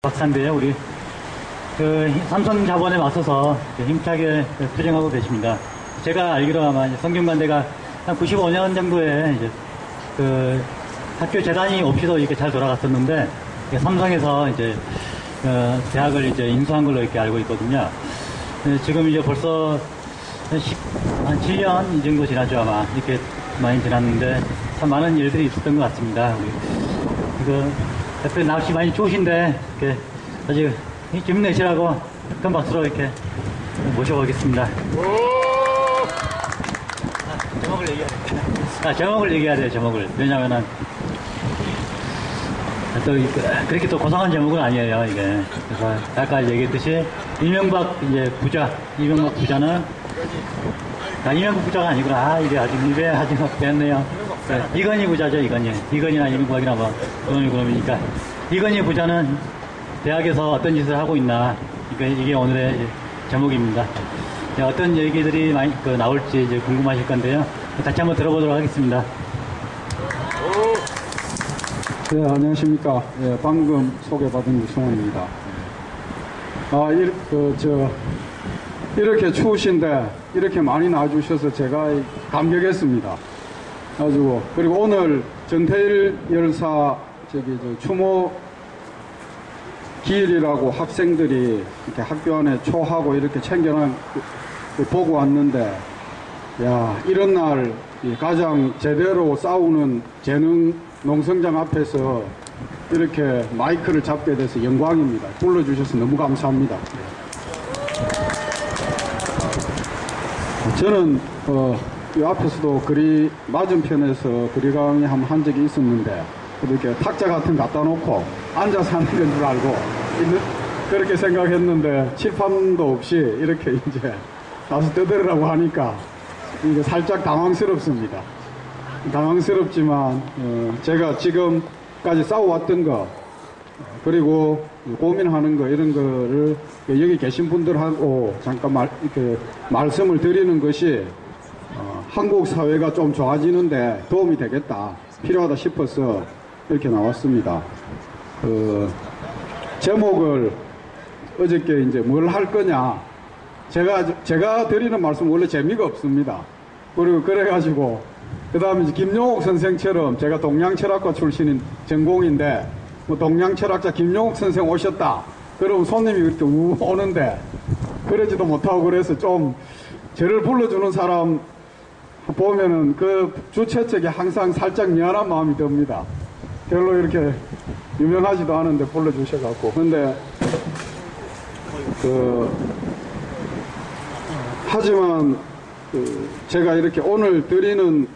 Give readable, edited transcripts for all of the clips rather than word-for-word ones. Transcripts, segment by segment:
박사인데요. 우리 삼성자본에 맞서서 힘차게 투쟁하고 계십니다. 제가 알기로 아마 성균관대가 한 95년 정도에 이제 학교 재단이 없이도 이렇게 잘 돌아갔었는데 삼성에서 이제 대학을 이제 인수한 걸로 이렇게 알고 있거든요. 지금 이제 벌써 한 7년 이 정도 지나죠, 아마. 이렇게 많이 지났는데 참 많은 일들이 있었던 것 같습니다. 이거 대표 낚시 많이 좋으신데 이렇게 아주 힘내시라고 큰 박수로 이렇게 모셔보겠습니다. 제목을 얘기해야 돼. 제목을 얘기해야 돼요, 제목을. 왜냐면은 또 그렇게 또 고상한 제목은 아니에요, 이게. 그래서 아까 얘기했듯이 이명박 부자는 이명박 부자가 아니구나. 이게 아직 입에 아직 됐네요. 이건희 부자죠, 이건희. 이건희나 이명박이나 뭐 그놈이 그놈이니까. 이건희 부자는 대학에서 어떤 짓을 하고 있나. 이게 오늘의 제목입니다. 어떤 얘기들이 많이 나올지 이제 궁금하실 건데요. 같이 한번 들어보도록 하겠습니다. 네, 안녕하십니까. 예, 방금 소개받은 유승원입니다. 이렇게 추우신데 이렇게 많이 나와주셔서 제가 감격했습니다. 그리고 오늘 전태일 열사 추모 기일이라고 학생들이 이렇게 학교 안에 초하고 이렇게 챙겨난 보고 왔는데, 야, 이런 날 가장 제대로 싸우는 재능 농성장 앞에서 이렇게 마이크를 잡게 돼서 영광입니다. 불러주셔서 너무 감사합니다. 저는 이 앞에서도 맞은편에서 그리 강의 한번 한 적이 있었는데, 이렇게 탁자 같은 거 갖다 놓고 앉아서 하는 건 줄 알고 그렇게 생각했는데 칠판도 없이 이렇게 이제 나서 떠들으라고 하니까 이게 살짝 당황스럽습니다. 당황스럽지만 제가 지금까지 싸워왔던 거 그리고 고민하는 거 이런 거를 여기 계신 분들하고 잠깐 이렇게 말씀을 드리는 것이 한국 사회가 좀 좋아지는데 도움이 되겠다, 필요하다 싶어서 이렇게 나왔습니다. 제목을 어저께 이제 뭘 할 거냐, 제가 드리는 말씀 원래 재미가 없습니다. 그리고 그래가지고 그 다음에 이제 김용옥 선생처럼 제가 동양철학과 출신인 전공인데 뭐 동양철학자 김용옥 선생 오셨다 그러면 손님이 그렇게 오는데 그러지도 못하고, 그래서 좀 저를 불러주는 사람 보면은 그 주최 측에 항상 살짝 미안한 마음이 듭니다. 별로 이렇게 유명하지도 않은데 불러주셔갖고. 근데 하지만 제가 이렇게 오늘 드리는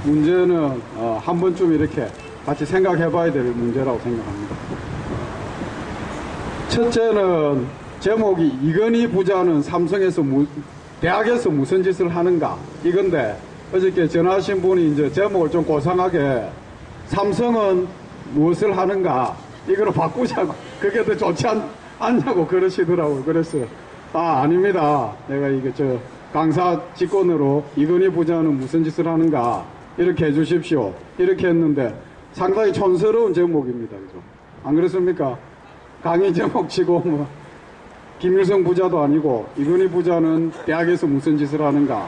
문제는 한 번쯤 이렇게 같이 생각해 봐야 될 문제라고 생각합니다. 첫째는 제목이 이건희 부자는 삼성에서 대학에서 무슨 짓을 하는가 이건데, 어저께 전화하신 분이 이제 제목을 좀 고상하게 삼성은 무엇을 하는가 이거로 바꾸자고, 그게 더 좋지 않냐고 그러시더라고요. 그래서 아닙니다. 내가 강사 직권으로 이건희 부자는 무슨 짓을 하는가 이렇게 해주십시오 이렇게 했는데 상당히 촌스러운 제목입니다. 그죠? 안 그렇습니까? 강의 제목치고 뭐 김일성 부자도 아니고 이건희 부자는 대학에서 무슨 짓을 하는가.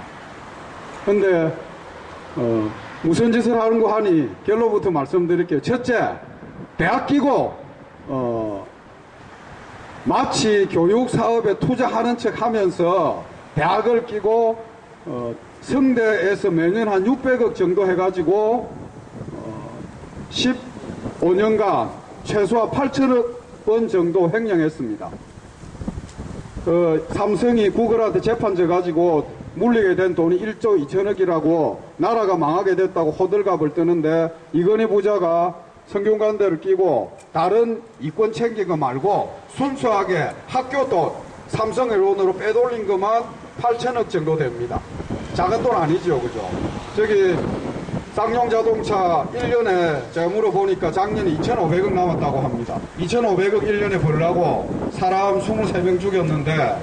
근데 무슨 짓을 하는 거 하니 결론부터 말씀드릴게요. 첫째, 대학 끼고 마치 교육 사업에 투자하는 척 하면서 대학을 끼고 성대에서 매년 한 600억 정도 해가지고 15년간 최소한 8천억 원 정도 횡령했습니다. 삼성이 구글한테 재판 져가지고 물리게 된 돈이 1조 2천억이라고 나라가 망하게 됐다고 호들갑을 뜨는데, 이건희 부자가 성균관대를 끼고 다른 이권 챙긴 거 말고 순수하게 학교 돈 삼성의 론으로 빼돌린 것만 8천억 정도 됩니다. 작은 돈 아니죠, 그죠? 저기 쌍용자동차 1년에 제가 물어보니까 작년에 2,500억 남았다고 합니다. 2,500억 1년에 벌라고 사람 23명 죽였는데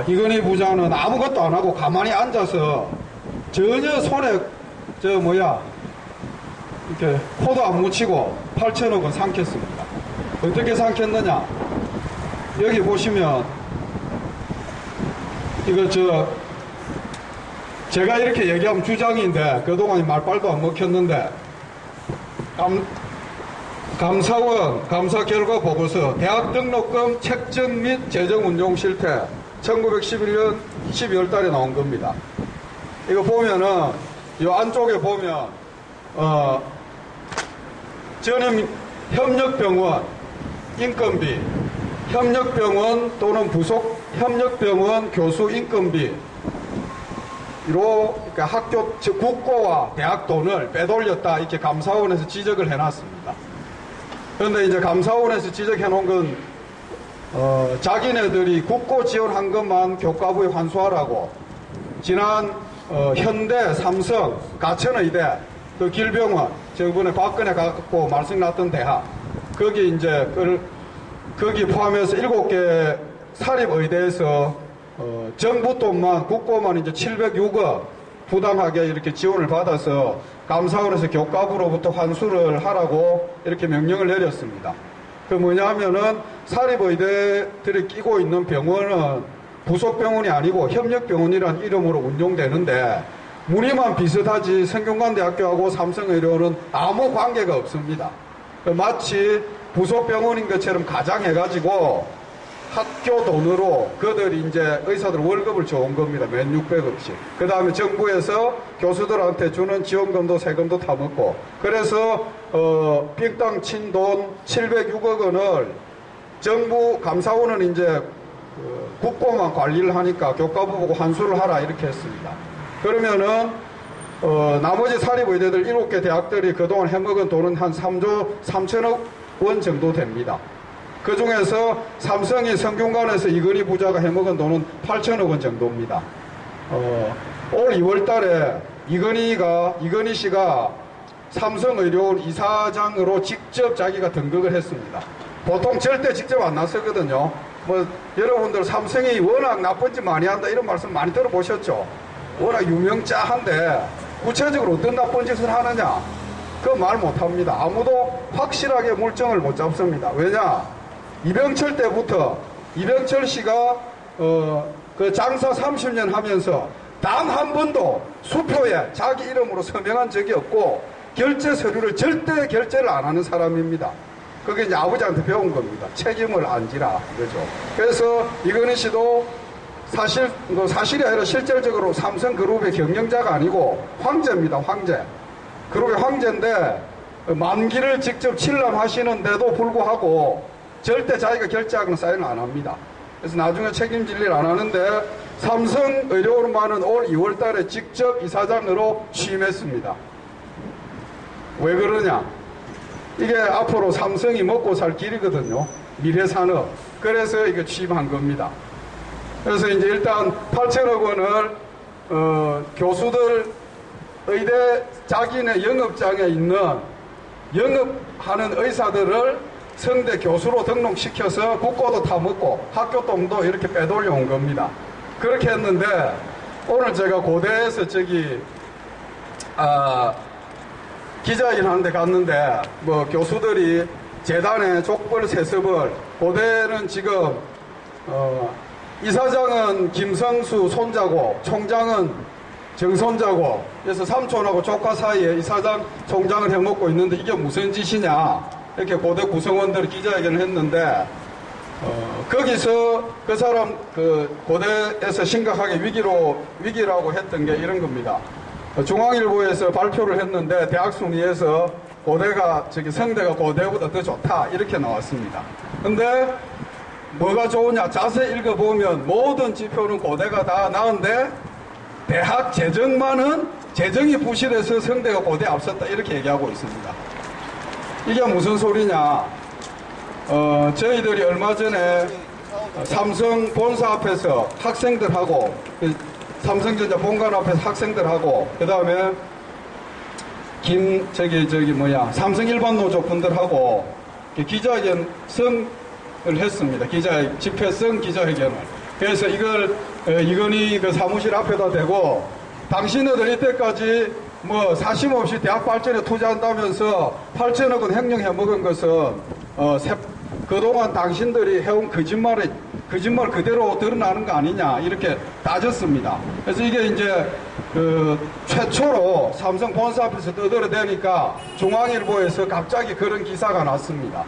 이건희 부자는 아무것도 안 하고 가만히 앉아서 전혀 손에 이렇게 코도 안 묻히고 8천억 원 삼켰습니다. 어떻게 삼켰느냐? 여기 보시면 이거 제가 이렇게 얘기하면 주장인데 그동안 말빨도 안 먹혔는데 감사원 감사 결과 보고서 대학 등록금 책정 및 재정 운용 실태 1911년 12월 달에 나온 겁니다. 이거 보면은 이 안쪽에 보면 전임 협력병원 인건비, 협력병원 또는 부속 협력병원 교수 인건비 그러니까 학교 즉 국고와 대학 돈을 빼돌렸다 이렇게 감사원에서 지적을 해놨습니다. 그런데 이제 감사원에서 지적해 놓은 건 자기네들이 국고 지원한 것만 교과부에 환수하라고 지난 현대, 삼성, 가천의대, 그 길병원 저번에 박근혜 갖고 말씀났던 대학 거기 이제 거기 포함해서 7개 사립의대에서 정부 돈만 국고만 이제 706억 부당하게 이렇게 지원을 받아서 감사원에서 교과부로부터 환수를 하라고 이렇게 명령을 내렸습니다. 그 뭐냐면은 사립의대들이 끼고 있는 병원은 부속병원이 아니고 협력병원이라는 이름으로 운용되는데 무늬만 비슷하지 성균관대학교하고 삼성의료는 아무 관계가 없습니다. 마치 부속병원인 것처럼 가장해가지고 학교 돈으로 그들이 이제 의사들 월급을 줘온 겁니다. 맨 600억씩. 그 다음에 정부에서 교수들한테 주는 지원금도 세금도 다 먹고. 그래서, 빙땅 친 돈 706억 원을 정부 감사원은 이제 국고만 관리를 하니까 교과부 보고 환수를 하라 이렇게 했습니다. 그러면은, 나머지 사립의대들 7개 대학들이 그동안 해먹은 돈은 한 3조 3천억 원 정도 됩니다. 그 중에서 삼성이 성균관에서 이건희 부자가 해먹은 돈은 8천억 원 정도입니다. 올 2월 달에 이건희 씨가 삼성의료원 이사장으로 직접 자기가 등극을 했습니다. 보통 절대 직접 안 나서거든요. 뭐, 여러분들 삼성이 워낙 나쁜 짓 많이 한다 이런 말씀 많이 들어보셨죠? 워낙 유명자한데 구체적으로 어떤 나쁜 짓을 하느냐? 그거 말 못합니다. 아무도 확실하게 물증을 못 잡습니다. 왜냐? 이병철 때부터 이병철 씨가 그 장사 30년 하면서 단 한 번도 수표에 자기 이름으로 서명한 적이 없고 결제 서류를 절대 결제를 안 하는 사람입니다. 그게 이제 아버지한테 배운 겁니다. 책임을 안 지라 그죠. 그래서 이건희 씨도 사실이 아니라 실질적으로 삼성그룹의 경영자가 아니고 황제입니다. 황제. 그룹의 황제인데 만기를 직접 칠람하시는데도 불구하고 절대 자기가 결제하거나 사인을 안 합니다. 그래서 나중에 책임질 일 안 하는데 삼성의료원만은 올 2월 달에 직접 이사장으로 취임했습니다. 왜 그러냐? 이게 앞으로 삼성이 먹고 살 길이거든요. 미래산업. 그래서 이거 취임한 겁니다. 그래서 이제 일단 8천억 원을 교수들 의대 자기네 영업장에 있는 영업하는 의사들을 성대 교수로 등록시켜서 국고도 다 먹고 학교 돈도 이렇게 빼돌려 온 겁니다. 그렇게 했는데 오늘 제가 고대에서 기자회견 하는데 갔는데 뭐 교수들이 재단의 족벌 세습을 고대는 지금 이사장은 김성수 손자고 총장은 정손자고 그래서 삼촌하고 조카 사이에 이사장 총장을 해먹고 있는데 이게 무슨 짓이냐 이렇게 고대 구성원들이 기자회견을 했는데 거기서 그 사람 고대에서 심각하게 위기라고 했던 게 이런 겁니다. 중앙일보에서 발표를 했는데 대학 순위에서 고대가 성대가 고대보다 더 좋다 이렇게 나왔습니다. 근데 뭐가 좋으냐 자세히 읽어보면 모든 지표는 고대가 다 나은데 대학 재정만은 재정이 부실해서 성대가 고대 앞섰다 이렇게 얘기하고 있습니다. 이게 무슨 소리냐? 저희들이 얼마 전에 삼성 본사 앞에서 학생들하고 삼성전자 본관 앞에서 학생들하고 그 다음에 삼성 일반 노조 분들하고 기자회견을 했습니다. 집회성 기자회견을. 그래서 이걸 이건희 그 사무실 앞에다 대고 당신네들 이때까지 뭐 사심 없이 대학 발전에 투자한다면서 8천억 원 횡령해 먹은 것은 그동안 당신들이 해온 거짓말 그대로 드러나는 거 아니냐 이렇게 따졌습니다. 그래서 이게 이제 최초로 삼성 본사 앞에서 떠들어대니까 중앙일보에서 갑자기 그런 기사가 났습니다.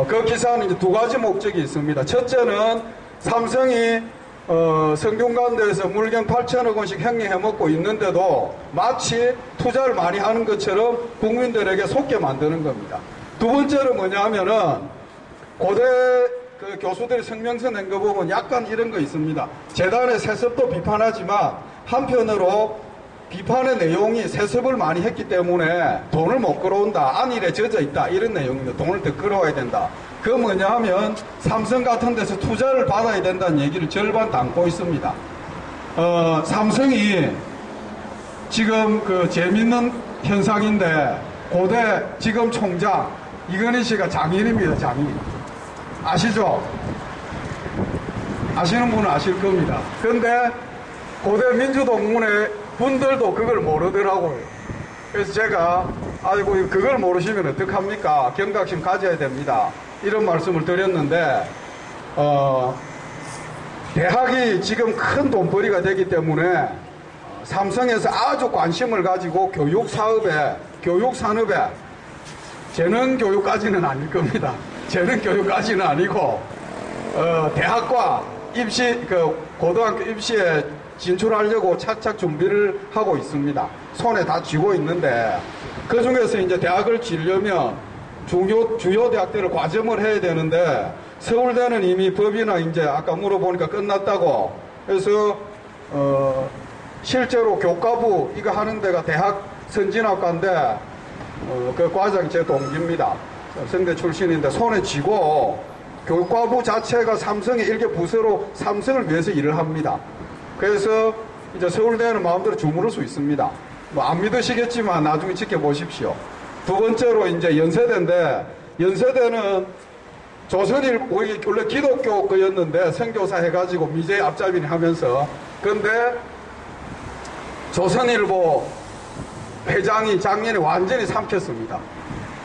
그 기사는 이제 두 가지 목적이 있습니다. 첫째는 삼성이 성균관대에서 물경 8천억 원씩 횡령해 먹고 있는데도 마치 투자를 많이 하는 것처럼 국민들에게 속게 만드는 겁니다. 두 번째는 뭐냐 하면은 고대 그 교수들이 성명서 낸 거 보면 약간 이런 거 있습니다. 재단의 세습도 비판하지만 한편으로 비판의 내용이 세습을 많이 했기 때문에 돈을 못 끌어온다. 안일에 젖어 있다. 이런 내용입니다. 돈을 더 끌어와야 된다. 그 뭐냐 하면 삼성 같은 데서 투자를 받아야 된다는 얘기를 절반 담고 있습니다. 삼성이 지금 그 재밌는 현상인데 고대 지금 총장 이건희 씨가 장인입니다. 장인. 아시죠? 아시는 분은 아실 겁니다. 근데 고대 민주동문회 분들도 그걸 모르더라고요. 그래서 제가 아이고 그걸 모르시면 어떡합니까? 경각심 가져야 됩니다. 이런 말씀을 드렸는데 대학이 지금 큰 돈벌이가 되기 때문에 삼성에서 아주 관심을 가지고 교육 사업에 교육 산업에 재능 교육까지는 아닐 겁니다. 재능 교육까지는 아니고 대학과 입시 고등학교 입시에 진출하려고 착착 준비를 하고 있습니다. 손에 다 쥐고 있는데 그 중에서 이제 대학을 지려면 주요 대학들을 과점을 해야 되는데 서울대는 이미 법이나 이제 아까 물어보니까 끝났다고. 그래서 실제로 교과부 이거 하는 데가 대학 선진학과인데 그 과장이 제 동기입니다. 성대 출신인데 손에 쥐고 교과부 자체가 삼성의 일개 부서로 삼성을 위해서 일을 합니다. 그래서 이제 서울대는 마음대로 주무를 수 있습니다. 뭐 안 믿으시겠지만 나중에 지켜보십시오. 두 번째로 이제 연세대인데 연세대는 조선일 원래 기독교 거였는데 선교사 해가지고 미제 앞잡이니 하면서 근데 조선일보 회장이 작년에 완전히 삼켰습니다.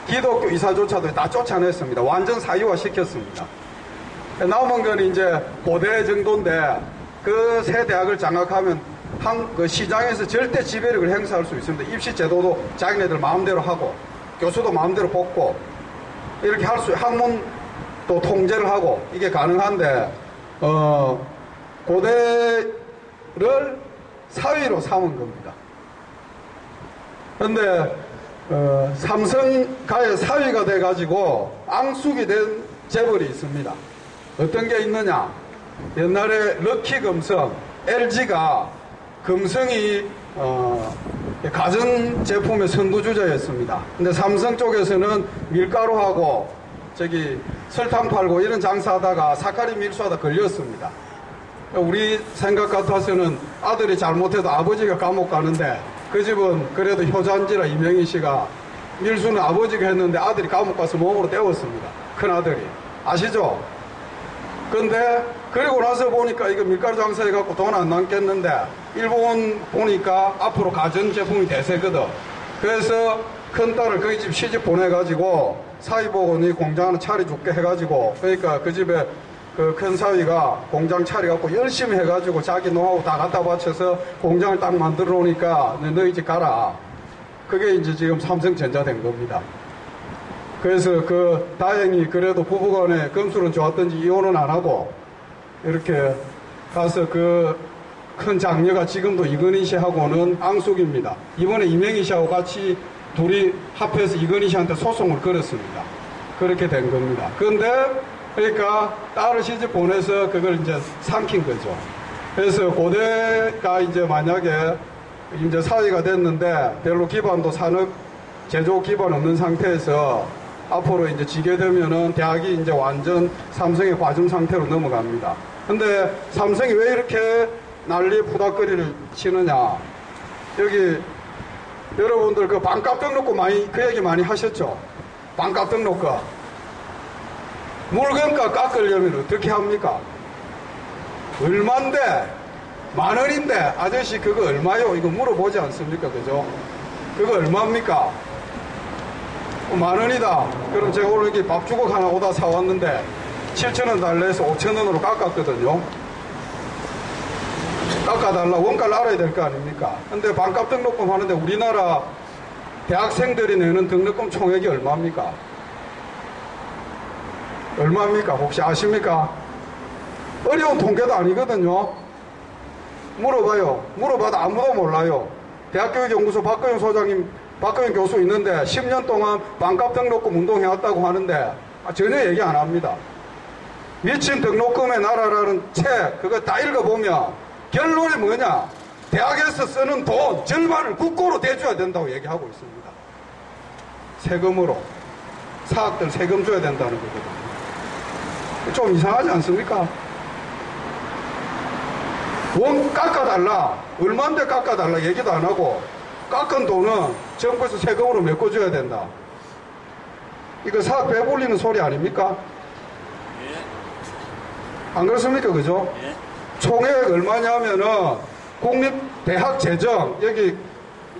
기독교 이사조차도 다 쫓아냈습니다. 완전 사유화 시켰습니다. 남은 건 이제 고대 정도인데 그 세 대학을 장악하면 그 시장에서 절대 지배력을 행사할 수 있습니다. 입시 제도도 자기네들 마음대로 하고 교수도 마음대로 뽑고 이렇게 할 수 학문도 통제를 하고 이게 가능한데 고대를 사위로 삼은 겁니다. 그런데 삼성가의 사위가 돼가지고 앙숙이 된 재벌이 있습니다. 어떤 게 있느냐? 옛날에 럭키금성, LG가 금성이 가전제품의 선두주자였습니다. 근데 삼성 쪽에서는 밀가루하고 저기 설탕 팔고 이런 장사하다가 사카린 밀수하다 걸렸습니다. 우리 생각 같아서는 아들이 잘못해도 아버지가 감옥 가는데 그 집은 그래도 효잔지라 이명희 씨가 밀수는 아버지가 했는데 아들이 감옥 가서 몸으로 때웠습니다. 큰아들이. 아시죠? 근데 그리고 나서 보니까 이거 밀가루 장사해갖고 돈 안 남겠는데 일본 보니까 앞으로 가전제품이 대세거든. 그래서 큰딸을 그 집 시집 보내가지고 사위복원이 공장 하나 차려줄게 해가지고 그러니까 그 집에 그 큰 사위가 공장 차려갖고 열심히 해가지고 자기 노하우 다 갖다 바쳐서 공장을 딱 만들어 놓으니까 너희 집 가라. 그게 이제 지금 삼성전자 된 겁니다. 그래서 다행히 그래도 부부간에 금술은 좋았던지 이혼은 안 하고 이렇게 가서 큰 장녀가 지금도 이건희 씨하고는 앙숙입니다. 이번에 이명희 씨하고 같이 둘이 합해서 이건희 씨한테 소송을 걸었습니다. 그렇게 된 겁니다. 그런데 그러니까 딸을 시집 보내서 그걸 이제 삼킨 거죠. 그래서 고대가 이제 만약에 이제 사회가 됐는데 별로 기반도 산업 제조 기반 없는 상태에서 앞으로 이제 지게 되면은 대학이 이제 완전 삼성의 과점 상태로 넘어갑니다. 근데 삼성이 왜 이렇게 난리 푸닥거리를 치느냐. 여기 여러분들 그 반값 등록금 그 얘기 많이 하셨죠? 반값 등록금. 물건가 깎으려면 어떻게 합니까? 얼만데? 10,000원인데 아저씨 그거 얼마요? 이거 물어보지 않습니까? 그죠? 그거 얼마입니까? 10,000원이다. 그럼 제가 오늘 이렇게 밥주걱 하나 오다 사왔는데 7,000원 달래서 5,000원으로 깎았거든요. 깎아달라. 원가를 알아야 될 거 아닙니까? 근데 반값 등록금 하는데 우리나라 대학생들이 내는 등록금 총액이 얼마입니까? 얼마입니까? 혹시 아십니까? 어려운 통계도 아니거든요. 물어봐요. 물어봐도 아무도 몰라요. 대학교육연구소 박근영 소장님, 박근영 교수 있는데 10년 동안 반값 등록금 운동해왔다고 하는데 전혀 얘기 안 합니다. 미친 등록금의 나라라는 책 그거 다 읽어보면 결론이 뭐냐? 대학에서 쓰는 돈 절반을 국고로 대줘야 된다고 얘기하고 있습니다. 세금으로. 사학들 세금 줘야 된다는 거거든요. 좀 이상하지 않습니까? 원 깎아달라. 얼마인데 깎아달라 얘기도 안 하고 깎은 돈은 정부에서 세금으로 메꿔줘야 된다. 이거 사학 배불리는 소리 아닙니까? 안 그렇습니까? 그죠? 총액 얼마냐면은 국립대학 재정 여기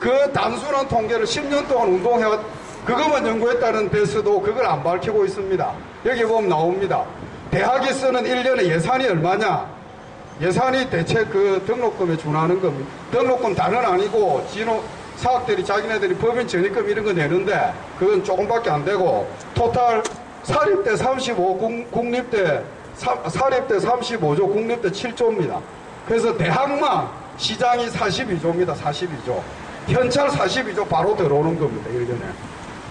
그 단순한 통계를 10년 동안 운동해왔 그것만 연구했다는 데서도 그걸 안 밝히고 있습니다. 여기 보면 나옵니다. 대학이 쓰는 1년에 예산이 얼마냐? 예산이 대체 그 등록금에 준하는 겁니다. 등록금 다는 아니고 사학들이 자기네들이 법인 전입금 이런 거 내는데 그건 조금밖에 안 되고 토탈 사립대 35, 국립대 사립대 35조, 국립대 7조입니다. 그래서 대학만 시장이 42조입니다. 42조. 현찰 42조 바로 들어오는 겁니다. 1년에.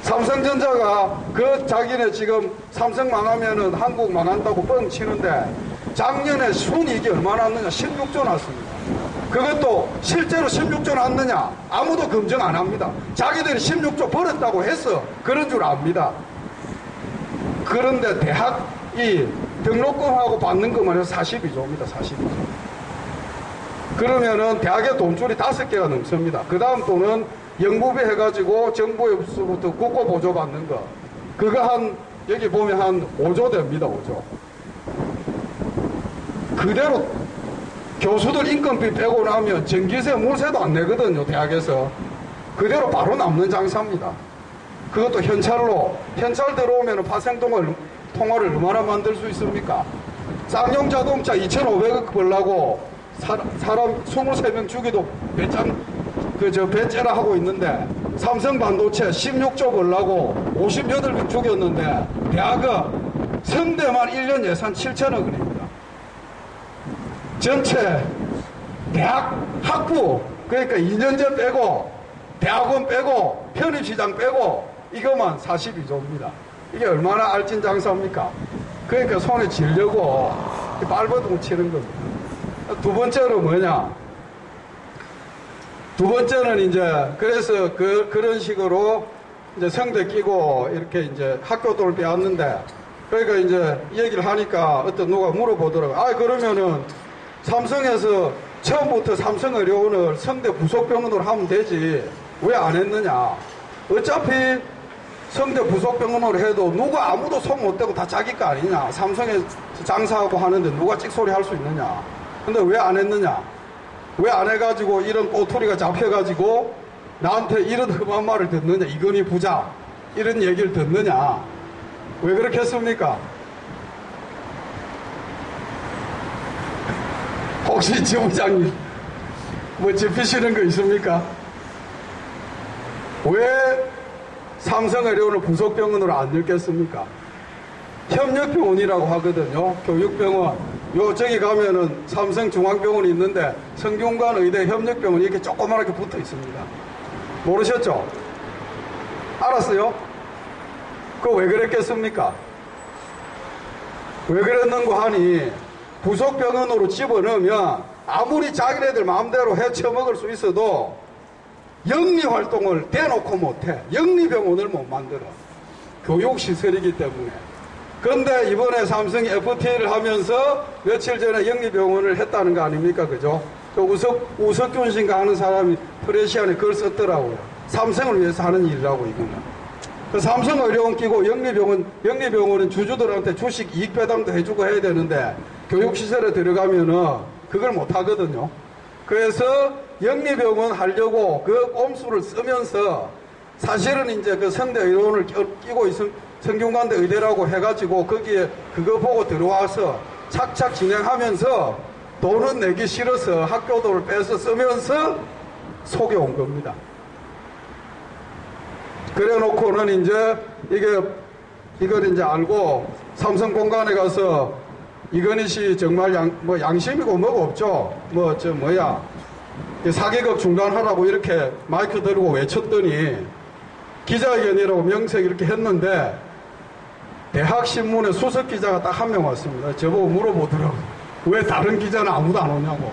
삼성전자가 그 자기네 지금 삼성 망하면은 한국 망한다고 뻥 치는데 작년에 순이익이 얼마나 났느냐? 16조 났습니다. 그것도 실제로 16조 났느냐? 아무도 검증 안 합니다. 자기들이 16조 벌었다고 해서 그런 줄 압니다. 그런데 대학이 등록금하고 받는 것만 해서 42조입니다. 42조. 그러면은 대학의 돈줄이 5개가 넘습니다. 그 다음 돈은 영부비 해가지고 정부에서부터 국고 보조 받는 거. 그거 여기 보면 한 5조 됩니다. 5조. 그대로 교수들 인건비 빼고 나면 전기세, 물세도 안 내거든요. 대학에서. 그대로 바로 남는 장사입니다. 그것도 현찰로. 현찰 들어오면 파생통화를 얼마나 만들 수 있습니까? 쌍용 자동차 2,500억 벌라고 사람 23명 죽이도 배째라 하고 있는데 삼성 반도체 16조 벌라고 58명 죽였는데 대학은 성대만 1년 예산 7천억 원입니다. 전체 대학 학부 그러니까 2년제 빼고 대학원 빼고 편입시장 빼고 이것만 42조입니다. 이게 얼마나 알찐장사입니까? 그러니까 손에 쥐려고 발버둥 치는 겁니다. 두 번째로 뭐냐? 두 번째는 이제 그래서 그런 식으로 이제 성대 끼고 이렇게 이제 학교 돈을 빼왔는데 그러니까 이제 이 얘기를 하니까 어떤 누가 물어보더라고요. 아 그러면은 삼성에서 처음부터 삼성의료원을 성대 부속병원으로 하면 되지 왜 안 했느냐? 어차피 성대 부속병원으로 해도 누가 아무도 손 못 대고 다 자기 거 아니냐? 삼성에 장사하고 하는데 누가 찍소리 할 수 있느냐? 근데 왜 안 했느냐? 왜 안 해가지고 이런 꼬투리가 잡혀가지고 나한테 이런 험한 말을 듣느냐? 이건희 부자 이런 얘기를 듣느냐? 왜 그렇게 했습니까? 혹시 지부장님 뭐 짚으시는 거 있습니까? 왜 삼성의료원을 부속병원으로 안 넣겠습니까? 협력병원이라고 하거든요. 교육병원. 저기 가면은 삼성중앙병원이 있는데 성균관 의대 협력병원이 이렇게 조그맣게 붙어 있습니다. 모르셨죠? 알았어요? 그거 왜 그랬겠습니까? 왜 그랬는가 하니 부속병원으로 집어넣으면 아무리 자기네들 마음대로 해쳐먹을 수 있어도 영리활동을 대놓고 못해. 영리병원을 못 만들어. 교육시설이기 때문에. 그런데 이번에 삼성이 FTA를 하면서 며칠 전에 영리병원을 했다는 거 아닙니까? 그죠? 우석균 씨인가 하는 사람이 프레시안에 글 썼더라고요. 삼성을 위해서 하는 일이라고 이거는. 그 삼성의료원 끼고 영리병원은 주주들한테 주식 이익 배당도 해주고 해야 되는데 교육시설에 들어가면은 그걸 못 하거든요. 그래서 영리병원 하려고 그 꼼수를 쓰면서 사실은 이제 그 성대 의료원을 끼고 있은 성균관대 의대라고 해가지고 거기에 그거 보고 들어와서 착착 진행하면서 돈은 내기 싫어서 학교도를 빼서 쓰면서 속여온 겁니다. 그래 놓고는 이제 이걸 이제 알고 삼성공관에 가서 이건희 씨 정말 양심이고 뭐가 없죠. 사기극 중단하라고 이렇게 마이크 들고 외쳤더니 기자회견이라고 명색 이렇게 했는데 대학신문에 수석 기자가 딱 한 명 왔습니다. 저보고 물어보더라고요. 왜 다른 기자는 아무도 안 오냐고.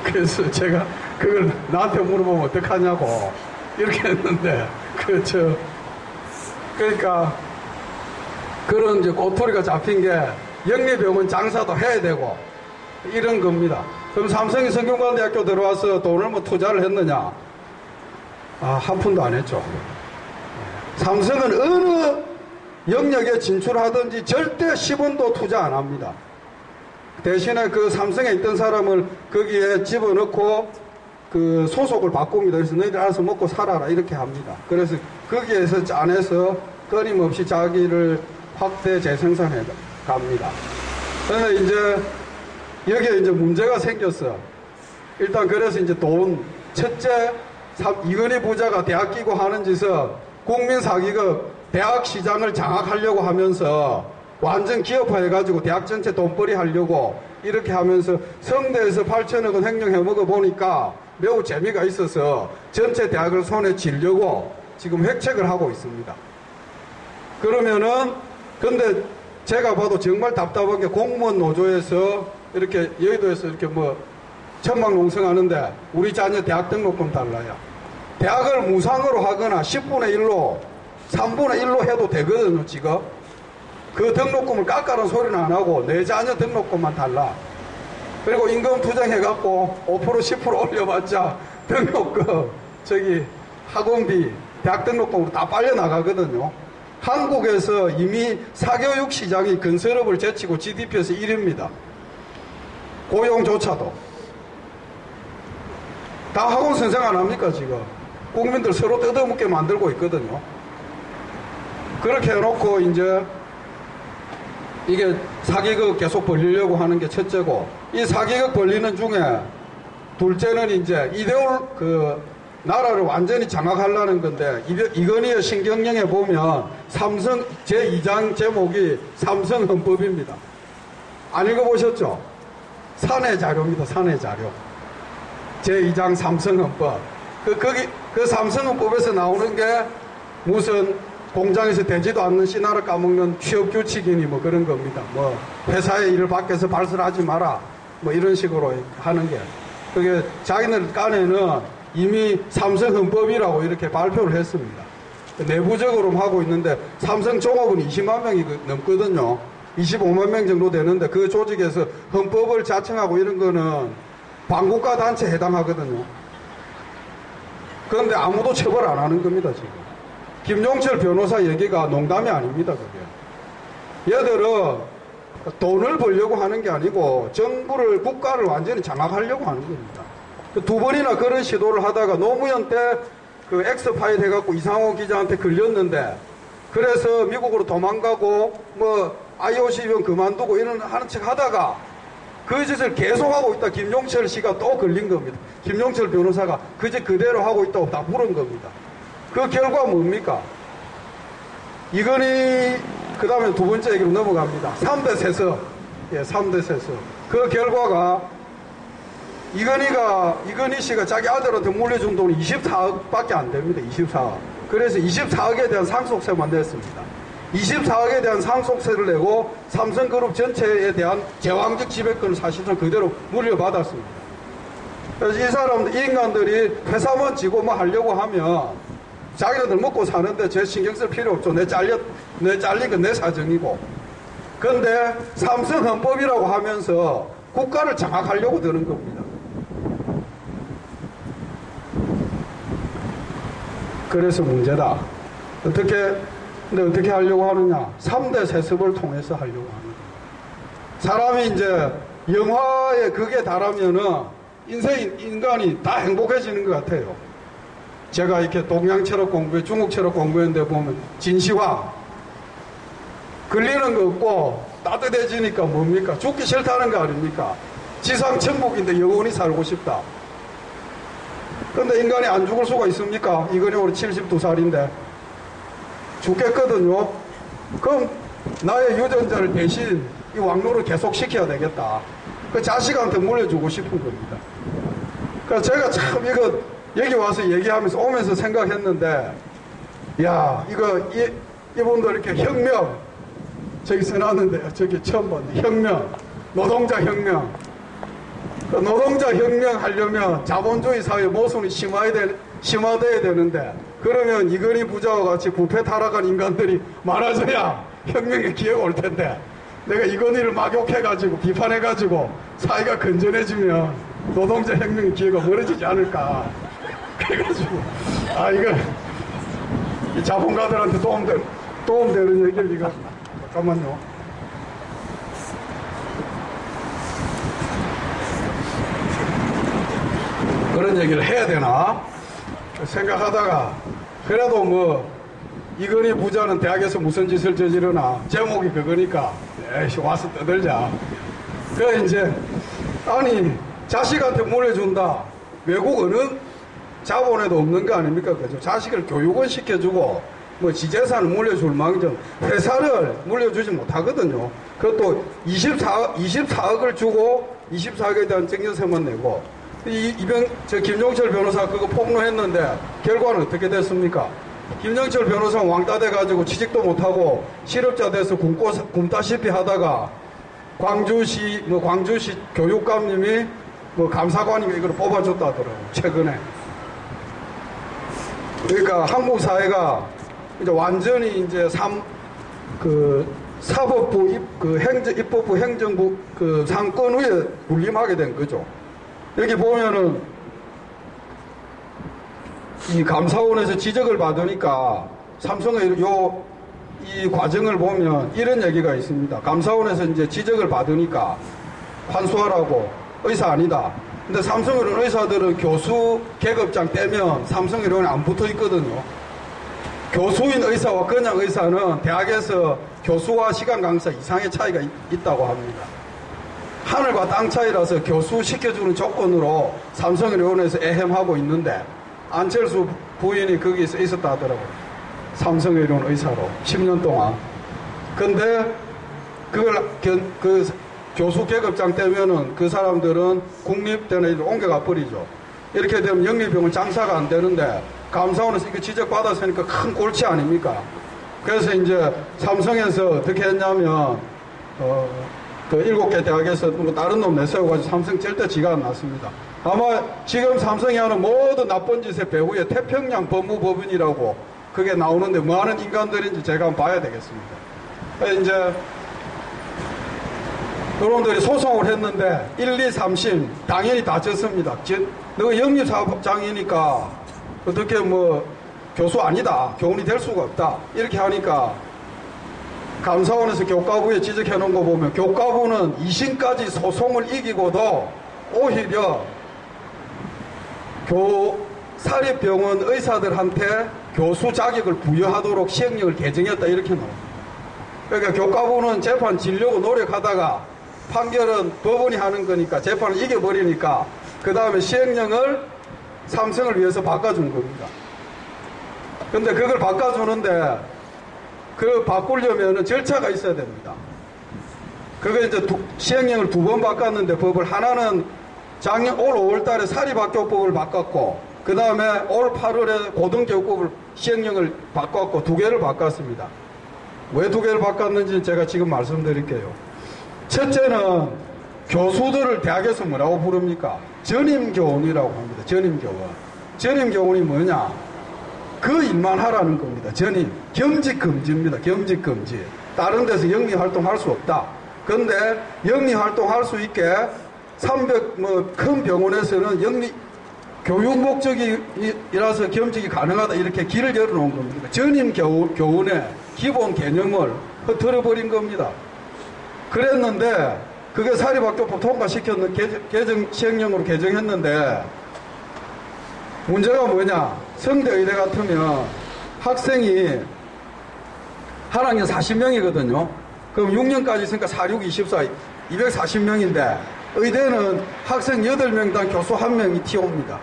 그래서 제가 그걸 나한테 물어보면 어떡하냐고 이렇게 했는데 그러니까 그런 이제 꼬투리가 잡힌 게 영리병원 장사도 해야 되고 이런 겁니다. 그럼 삼성이 성균관대학교 들어와서 돈을 뭐 투자를 했느냐? 한 푼도 안 했죠. 삼성은 어느 영역에 진출하든지 절대 10원도 투자 안 합니다. 대신에 그 삼성에 있던 사람을 거기에 집어넣고 그 소속을 바꿉니다. 그래서 너희들 알아서 먹고 살아라 이렇게 합니다. 그래서 거기에서 짜내서 끊임없이 자기를 확대 재생산해 갑니다. 그런데 이제 여기에 이제 문제가 생겼어. 일단 그래서 이제 첫째 이건희 부자가 대학 끼고 하는 짓은 국민 사기극 대학 시장을 장악하려고 하면서 완전 기업화해가지고 대학 전체 돈벌이 하려고 이렇게 하면서 성대에서 8천억 원 횡령해 먹어보니까 매우 재미가 있어서 전체 대학을 손에 쥐려고 지금 획책을 하고 있습니다. 그러면은 근데 제가 봐도 정말 답답한 게 공무원 노조에서 이렇게 여의도에서 이렇게 천막농성하는데 우리 자녀 대학 등록금 달라요. 대학을 무상으로 하거나 10분의 1로 3분의 1로 해도 되거든요. 지금 그 등록금을 깎아라는 소리는 안 하고 내 자녀 등록금만 달라. 그리고 임금 투쟁해갖고 5% 10% 올려봤자 등록금 학원비 대학 등록금으로 다 빨려나가거든요. 한국에서 이미 사교육 시장이 건설업을 제치고 GDP에서 1위입니다. 고용조차도 다 학원 선생 안 합니까 지금? 국민들 서로 뜯어먹게 만들고 있거든요. 그렇게 해놓고 이제 이게 사기극 계속 벌리려고 하는 게 첫째고, 이 사기극 벌리는 중에 둘째는 이제 나라를 완전히 장악하려는 건데, 이건희의 신경영에 보면 삼성 제2장 제목이 삼성헌법입니다. 안 읽어보셨죠? 사내 자료입니다. 사내 자료. 제2장 삼성헌법. 그 삼성헌법에서 나오는 게 무슨 공장에서 되지도 않는 씨나라 까먹는 취업규칙이니 그런 겁니다. 회사의 일을 밖에서 발설하지 마라. 이런 식으로 하는 게. 그게 자기들 간에는 이미 삼성헌법이라고 이렇게 발표를 했습니다. 내부적으로 하고 있는데 삼성 종업은 20만 명이 넘거든요. 25만 명 정도 되는데 그 조직에서 헌법을 자청하고 이런 거는 반국가 단체에 해당하거든요. 그런데 아무도 처벌 안 하는 겁니다, 지금. 김용철 변호사 얘기가 농담이 아닙니다, 그게. 얘들은 돈을 벌려고 하는 게 아니고 정부를, 국가를 완전히 장악하려고 하는 겁니다. 두 번이나 그런 시도를 하다가 노무현 때 그 엑스파일 해갖고 이상호 기자한테 걸렸는데, 그래서 미국으로 도망가고 IOC병 그만두고 하는 척 하다가 그 짓을 계속하고 있다 김용철 씨가 또 걸린 겁니다. 김용철 변호사가 그 짓 그대로 하고 있다고 다 물은 겁니다. 그 결과 뭡니까? 이건희, 그 다음에 두 번째 얘기로 넘어갑니다. 3대 세습. 3대 세습. 그 결과가 이건희 씨가 자기 아들한테 물려준 돈이 24억밖에 안 됩니다. 24억. 그래서 24억에 대한 상속세만 냈습니다. 24억에 대한 상속세를 내고 삼성그룹 전체에 대한 제왕적 지배권을 사실상 그대로 물려받았습니다. 그래서 이 사람들, 이 인간들이 회사만 지고 하려고 하면 자기네들 먹고 사는데 제 신경 쓸 필요 없죠. 내 잘린 건 내 사정이고. 그런데 삼성헌법이라고 하면서 국가를 장악하려고 드는 겁니다. 그래서 문제다. 근데 어떻게 하려고 하느냐? 3대 세습을 통해서 하려고 하는 거예요. 사람이 이제 영화에 그게 달하면은 인간이 다 행복해지는 것 같아요. 제가 이렇게 동양 철학 공부에 중국 철학 공부했는데 보면 진시황 걸리는 거 없고 따뜻해지니까 뭡니까? 죽기 싫다는 거 아닙니까? 지상 천국인데 영원히 살고 싶다. 근데 인간이 안 죽을 수가 있습니까? 이건희 우리 72살인데 죽겠거든요. 그럼 나의 유전자를 대신 이 왕로를 계속 시켜야 되겠다. 그 자식한테 물려주고 싶은 겁니다. 그래서 제가 참 이거 여기 와서 얘기하면서 오면서 생각했는데, 야, 이분들 이렇게 혁명, 저기 써놨는데, 저기 처음 봤는데, 혁명, 노동자 혁명. 그 노동자 혁명 하려면 자본주의 사회 모순이 심화돼야 되는데, 그러면 이건희 부자와 같이 부패 타락한 인간들이 많아져야 혁명의 기회가 올 텐데, 내가 이건희를 막욕해가지고, 비판해가지고, 사회가 건전해지면 노동자 혁명의 기회가 멀어지지 않을까. 그래가지고, 이거, 이 자본가들한테 도움되는 얘기를 이거, 잠깐만요. 그런 얘기를 해야 되나? 생각하다가, 그래도 뭐, 이건희 부자는 대학에서 무슨 짓을 저지르나, 제목이 그거니까, 에이씨, 와서 떠들자. 그래, 이제, 아니, 자식한테 물려준다. 외국 어느 자본에도 없는 거 아닙니까? 그죠? 자식을 교육을 시켜주고, 뭐, 지재산을 물려줄 망정, 회사를 물려주지 못하거든요. 그것도 24억을 주고, 24억에 대한 증여세만 내고, 김종철 변호사 그거 폭로했는데, 결과는 어떻게 됐습니까? 김종철 변호사 왕따 돼가지고 취직도 못하고, 실업자 돼서 굶다시피 하다가, 광주시 교육감님이, 감사관님이 이걸 뽑아줬다 하더라고요, 최근에. 그러니까 한국 사회가 이제 완전히 이제 사법부, 입법부, 행정부 상권 위에 군림하게 된 거죠. 여기 보면은 이 감사원에서 지적을 받으니까 삼성의 이 과정을 보면 이런 얘기가 있습니다. 감사원에서 이제 지적을 받으니까 환수하라고 의사 아니다. 근데 삼성이론 의사들은 교수 계급장 떼면 삼성이론에 안 붙어 있거든요. 교수인 의사와 그냥 의사는 대학에서 교수와 시간 강사 이상의 차이가 있다고 합니다. 하늘과 땅 차이라서 교수 시켜주는 조건으로 삼성의료원에서 애햄하고 있는데 안철수 부인이 거기서 있었다 하더라고요. 삼성의료원 의사로 10년 동안. 근데 그걸 교수 계급장 떼면은 그 사람들은 국립대는 옮겨가 버리죠. 이렇게 되면 영리병원 장사가 안 되는데 감사원에서 이거 지적받았으니까 큰 골치 아닙니까? 그래서 이제 삼성에서 어떻게 했냐면 그 7개 대학에서 뭐 다른 놈 내세워가지고 삼성 절대 지가 안 났습니다. 아마 지금 삼성이 하는 모든 나쁜 짓의 배후에 태평양 법무법인이라고 그게 나오는데 뭐 하는 인간들인지 제가 한번 봐야 되겠습니다. 이제 여러분들이 소송을 했는데 1, 2, 3심 당연히 다 졌습니다. 너가 영리사업장이니까 어떻게 뭐 교수 아니다. 교훈이 될 수가 없다. 이렇게 하니까 감사원에서 교과부에 지적해 놓은 거 보면 교과부는 2심까지 소송을 이기고도 오히려 사립병원 의사들한테 교수 자격을 부여하도록 시행령을 개정했다 이렇게 나옵니다. 그러니까 교과부는 재판 지려고 노력하다가 판결은 법원이 하는 거니까 재판을 이겨버리니까 그 다음에 시행령을 삼성을 위해서 바꿔준 겁니다. 근데 그걸 바꿔주는데 그 바꾸려면 절차가 있어야 됩니다. 그거 이제 시행령을 2번 바꿨는데 법을 하나는 올 5월 달에 사립학교법을 바꿨고 그 다음에 올 8월에 고등교육법을 시행령을 바꿨고 2개를 바꿨습니다. 왜 2개를 바꿨는지 제가 지금 말씀드릴게요. 첫째는 교수들을 대학에서 뭐라고 부릅니까? 전임교원이라고 합니다. 전임교원. 전임교원이 뭐냐? 그 일만 하라는 겁니다. 전임. 겸직금지입니다. 겸직금지. 다른 데서 영리활동할 수 없다. 근데 영리활동할 수 있게 큰 병원에서는 교육 목적이라서 겸직이 가능하다 이렇게 길을 열어놓은 겁니다. 전임 교원의 기본 개념을 흐트러버린 겁니다. 그랬는데 그게 사립학교법 통과시켰는 시행령으로 개정했는데 문제가 뭐냐? 성대 의대 같으면 학생이 한 학년 40명이거든요. 그럼 6년까지 있으니까 4, 6, 24, 240명인데 의대는 학생 8명당 교수 1명이 TO입니다.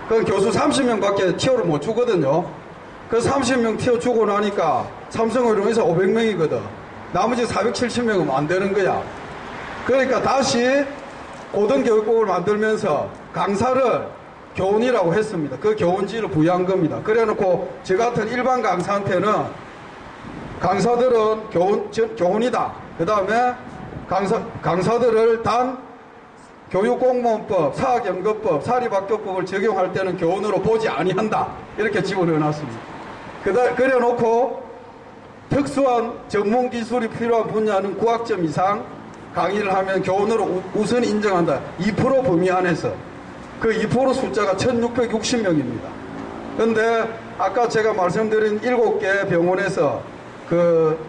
그럼 교수 30명밖에 TO를 못 주거든요. 그 30명 TO 주고 나니까 삼성의료원에서 500명이거든. 나머지 470명은 안 되는 거야. 그러니까 다시 고등교육법을 만들면서 강사를 교원이라고 했습니다. 그 교원지를 부여한 겁니다. 그래 놓고 저 같은 일반 강사한테는 강사들은 교원이다. 그 다음에 강사들을 단 교육공무원법, 사학연금법, 사립학교법을 적용할 때는 교원으로 보지 아니한다. 이렇게 집어넣어놨습니다. 그래 놓고 특수한 전문 기술이 필요한 분야는 9학점 이상 강의를 하면 교원으로 우선 인정한다. 2% 범위 안에서. 그 2% 숫자가 1660명입니다. 근데 아까 제가 말씀드린 7개 병원에서 그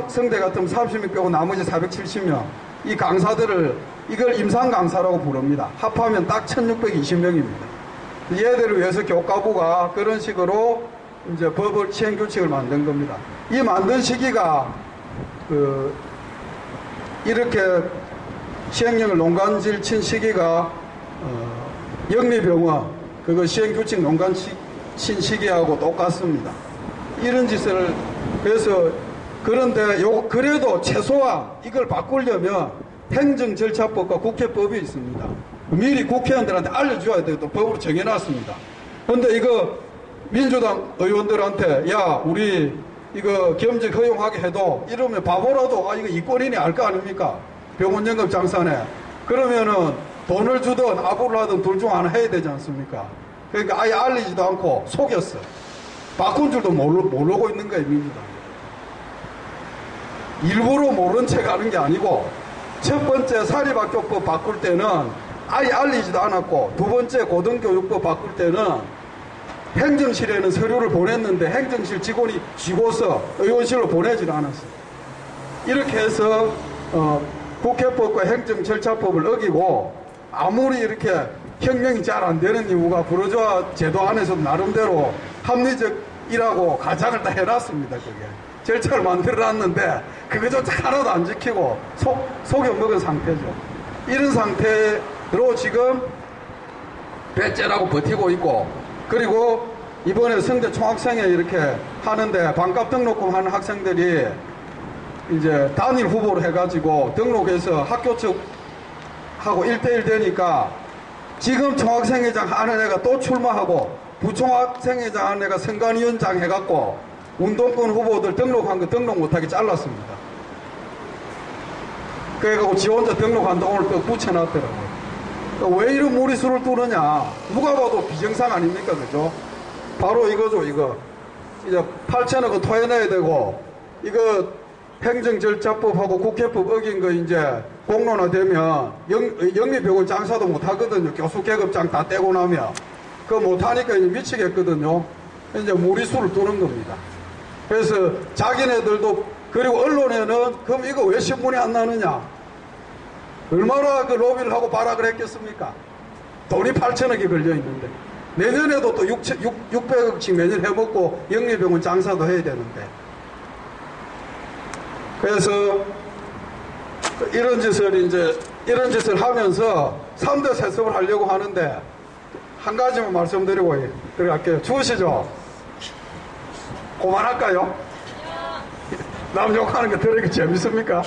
성대 같으면 30명 빼고 나머지 470명 이 강사들을 이걸 임상 강사라고 부릅니다. 합하면 딱 1620명입니다. 얘들을 위해서 교과부가 그런 식으로 이제 법을 시행 규칙을 만든 겁니다. 이 만든 시기가 이렇게 시행령을 농간질 친 시기가 영리병원 그거 시행규칙 농간 친 시기하고 똑같습니다. 이런 짓을 그래서 그런데 그래도 최소한 이걸 바꾸려면 행정절차법과 국회법이 있습니다. 미리 국회의원들한테 알려줘야 돼요. 또 법으로 정해놨습니다. 그런데 이거 민주당 의원들한테 야 우리 이거 겸직 허용하게 해도 이러면 바보라도 이거 이권인이 알 거 아닙니까? 병원연금 장사네. 그러면은 돈을 주든 아부를 하든 둘 중 하나 해야 되지 않습니까? 그러니까 아예 알리지도 않고 속였어. 바꾼 줄도 모르고 있는 거예요, 민주당. 일부러 모른 척 하는 게 아니고 첫 번째 사립학교법 바꿀 때는 아예 알리지도 않았고 두 번째 고등교육법 바꿀 때는 행정실에는 서류를 보냈는데 행정실 직원이 쥐고서 의원실로 보내지도 않았어요. 이렇게 해서 국회법과 행정절차법을 어기고 아무리 이렇게 혁명이 잘 안 되는 이유가 부르주아 제도 안에서도 나름대로 합리적이라고 가장을 다 해놨습니다. 그게 절차를 만들어놨는데 그거조차 하나도 안 지키고 속여먹은 상태죠. 이런 상태로 지금 배째라고 버티고 있고 그리고 이번에 성대 총학생회 이렇게 하는데 반값 등록금 하는 학생들이 이제 단일 후보로 해가지고 등록해서 학교 측하고 1대1 되니까 지금 총학생회장 하는 애가 또 출마하고 부총학생회장 하는 애가 선관위원장 해갖고 운동권 후보들 등록한 거 등록 못하게 잘랐습니다. 그래갖고 지 혼자 등록한다고 오늘 또 붙여놨더라고요. 왜 이런 무리수를 두느냐. 누가 봐도 비정상 아닙니까? 그죠? 바로 이거죠, 이거. 이제 8천억은 토해내야 되고, 이거 행정절차법하고 국회법 어긴 거 이제 공론화되면 영리병원 장사도 못 하거든요. 교수 계급장 다 떼고 나면. 그거 못하니까 이제 미치겠거든요. 이제 무리수를 두는 겁니다. 그래서 자기네들도, 그리고 언론에는 그럼 이거 왜 신문에 안 나느냐. 얼마나 그 로비를 하고 발악을 했겠습니까? 돈이 8천억이 걸려 있는데. 내년에도 또 600억씩 매년 해먹고 영리병원 장사도 해야 되는데. 그래서 이런 짓을 하면서 3대 세습을 하려고 하는데 한 가지만 말씀드리고 들어갈게요. 주시죠. 그만할까요? 남 욕하는 게 들으니까 재밌습니까?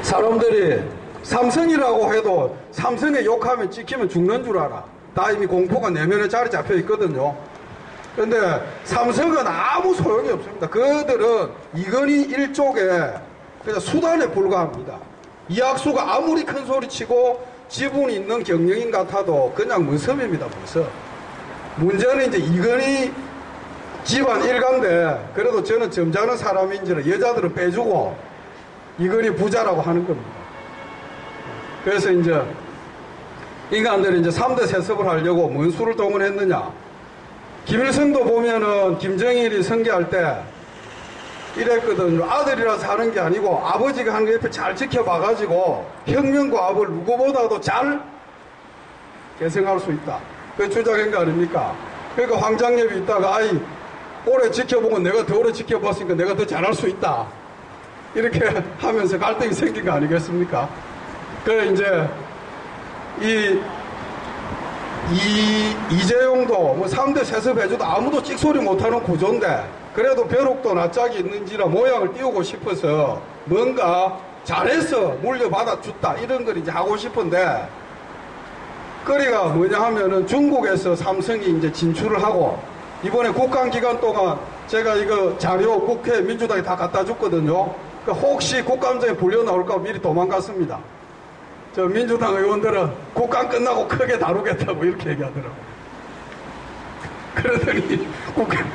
사람들이 삼성이라고 해도 삼성에 욕하면 찍히면 죽는 줄 알아. 다 이미 공포가 내면에 자리 잡혀 있거든요. 그런데 삼성은 아무 소용이 없습니다. 그들은 이건희 일족의 그냥 수단에 불과합니다. 이학수가 아무리 큰 소리 치고 지분 있는 경영인 같아도 그냥 무섭입니다. 무섭. 문제는 이제 이건희 집안 일가인데 그래도 저는 점잖은 사람인지는 여자들은 빼주고 이건희 부자라고 하는 겁니다. 그래서 이제 인간들이 이제 3대 세습을 하려고 뭔 수를 동원했느냐. 김일성도 보면은 김정일이 선교할 때 이랬거든요. 아들이라서 하는 게 아니고 아버지가 하는 거 옆에 잘 지켜봐가지고 혁명과업을 누구보다도 잘 계승할 수 있다. 그 주장한 거 아닙니까? 그러니까 황장엽이 있다가 아이 오래 지켜보고 내가 더 오래 지켜봤으니까 내가 더 잘할 수 있다. 이렇게 하면서 갈등이 생긴 거 아니겠습니까? 그래 이제 이재용도 뭐 3대 세습해줘도 아무도 찍소리 못하는 구조인데 그래도 벼룩도 낯짝이 있는지라 모양을 띄우고 싶어서 뭔가 잘해서 물려받아 줬다 이런 걸 이제 하고 싶은데 거리가 뭐냐 하면은 중국에서 삼성이 이제 진출을 하고 이번에 국감기간 동안 제가 이거 자료 국회 민주당에 다 갖다 줬거든요. 그러니까 혹시 국감장에 불려 나올까 미리 도망갔습니다. 저 민주당 의원들은 국감 끝나고 크게 다루겠다고 이렇게 얘기하더라고요. 그러더니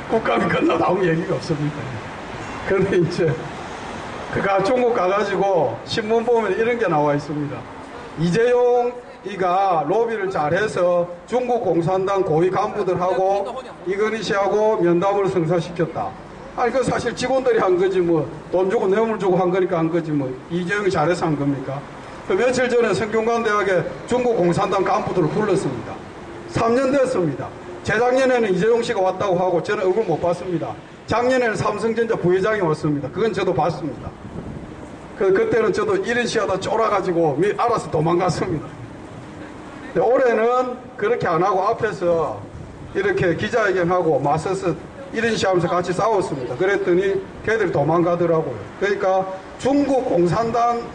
국감이 끝나고 아무 얘기가 없습니다. 그런데 이제 그가 중국 가가지고 신문 보면 이런 게 나와 있습니다. 이재용이가 로비를 잘해서 중국 공산당 고위 간부들하고 이건희 씨하고 면담을 성사시켰다. 아니 그 사실 직원들이 한 거지 뭐 돈 주고 뇌물 주고 한 거니까 한 거지 뭐 이재용이 잘해서 한 겁니까? 그 며칠 전에 성균관대학에 중국 공산당 간부들을 불렀습니다. 3년 됐습니다. 재작년에는 이재용 씨가 왔다고 하고 저는 얼굴 못 봤습니다. 작년에는 삼성전자 부회장이 왔습니다. 그건 저도 봤습니다. 그때는 저도 1인 시하다 쫄아가지고 알아서 도망갔습니다. 올해는 그렇게 안 하고 앞에서 이렇게 기자회견하고 맞서서 1인 시 하면서 같이 싸웠습니다. 그랬더니 걔들이 도망가더라고요. 그러니까 중국 공산당하고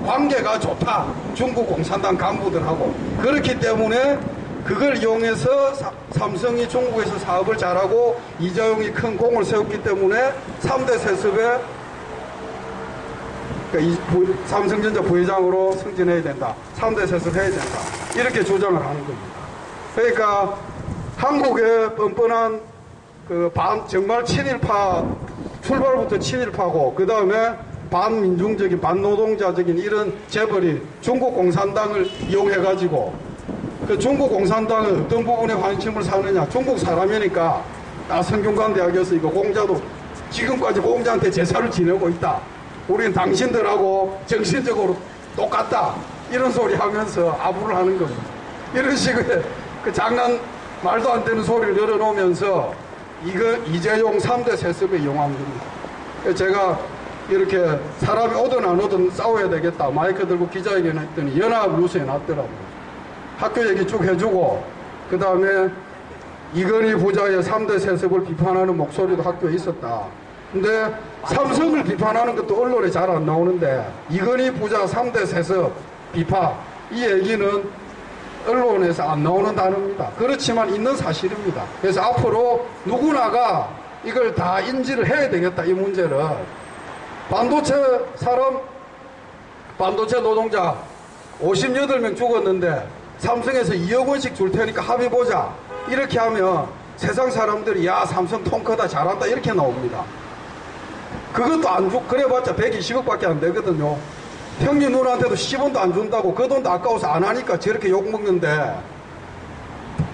관계가 좋다. 중국 공산당 간부들하고. 그렇기 때문에 그걸 이용해서 삼성이 중국에서 사업을 잘하고 이재용이 큰 공을 세웠기 때문에 3대 세습에 그러니까 삼성전자 부회장으로 승진해야 된다. 3대 세습해야 된다. 이렇게 주장을 하는 겁니다. 그러니까 한국의 뻔뻔한 정말 친일파, 출발부터 친일파고, 그 다음에 반민중적인, 반노동자적인 이런 재벌이 중국 공산당을 이용해가지고, 그 중국 공산당은 어떤 부분에 관심을 사느냐. 중국 사람이니까, 성균관대학에서 이거 공자도 지금까지 공자한테 제사를 지내고 있다. 우리는 당신들하고 정신적으로 똑같다. 이런 소리 하면서 아부를 하는 겁니다. 이런 식의 그 장난, 말도 안 되는 소리를 열어놓으면서 이거 이재용 3대 세습에 이용한 겁니다. 제가 이렇게 사람이 오든 안 오든 싸워야 되겠다. 마이크 들고 기자회견 했더니 연합뉴스에 났더라고요. 학교 얘기 쭉 해주고 그 다음에 이건희 부자의 3대 세습을 비판하는 목소리도 학교에 있었다. 근데 삼성을 비판하는 것도 언론에 잘 안 나오는데 이건희 부자 3대 세습 비판 이 얘기는 언론에서 안 나오는 단어입니다. 그렇지만 있는 사실입니다. 그래서 앞으로 누구나가 이걸 다 인지를 해야 되겠다. 이 문제를. 반도체 노동자 58명 죽었는데 삼성에서 2억 원씩 줄 테니까 합의보자. 이렇게 하면 세상 사람들이 야 삼성 통크다 잘한다 이렇게 나옵니다. 그것도 안 주, 그래봤자 120억밖에 안 되거든요. 형님 누나한테도 10원도 안 준다고 그 돈도 아까워서 안 하니까 저렇게 욕먹는데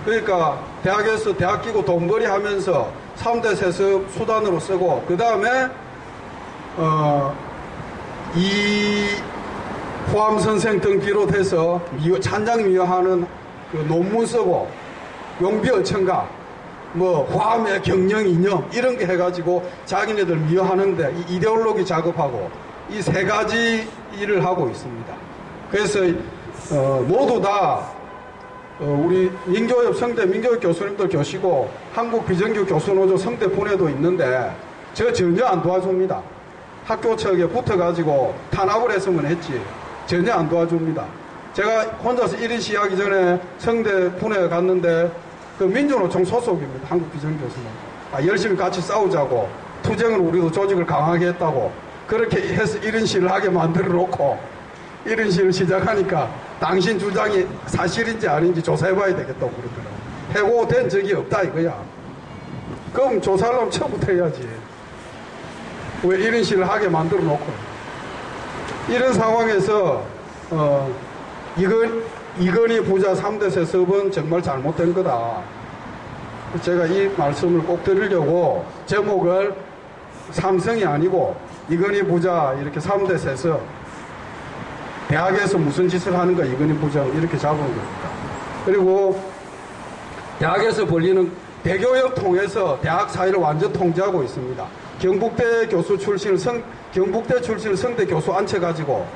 그러니까 대학에서 대학 끼고 돈벌이 하면서 3대 세습 수단으로 쓰고 그 다음에 이 포함선생 등 비롯해서 찬장미화하는 그 논문 쓰고 용비어천가 뭐 화엄의 경영 이념 이런 게 해가지고 자기네들 미화하는데 이 이데올로기 작업하고 이 세 가지 일을 하고 있습니다. 그래서 모두 다 우리 민교협 성대 민교협 교수님들 계시고 한국 비정규 교수노조 성대 분회도 있는데 저 전혀 안 도와줍니다. 학교 측에 붙어가지고 탄압을 했으면 했지 전혀 안 도와줍니다. 제가 혼자서 1인 시하기 전에 성대 분회에 갔는데 그 민주노총 소속입니다. 한국 비정규 교수는. 열심히 같이 싸우자고 투쟁을 우리도 조직을 강하게 했다고 그렇게 해서 1인 시를 하게 만들어 놓고 1인 시를 시작하니까 당신 주장이 사실인지 아닌지 조사해봐야 되겠다고 그러더라고요. 해고된 적이 없다 이거야. 그럼 조사하려면 처음부터 해야지. 왜 1인 시를 하게 만들어 놓고. 이런 상황에서 이건희 부자 3대 세습은 정말 잘못된 거다. 제가 이 말씀을 꼭 드리려고 제목을 삼성이 아니고 이건희 부자 이렇게 3대 세서 대학에서 무슨 짓을 하는가 이건희 부자 이렇게 잡은 겁니다. 그리고 대학에서 벌리는 대교협 통해서 대학 사회를 완전 통제하고 있습니다. 경북대 출신을 성대 교수 앉혀가지고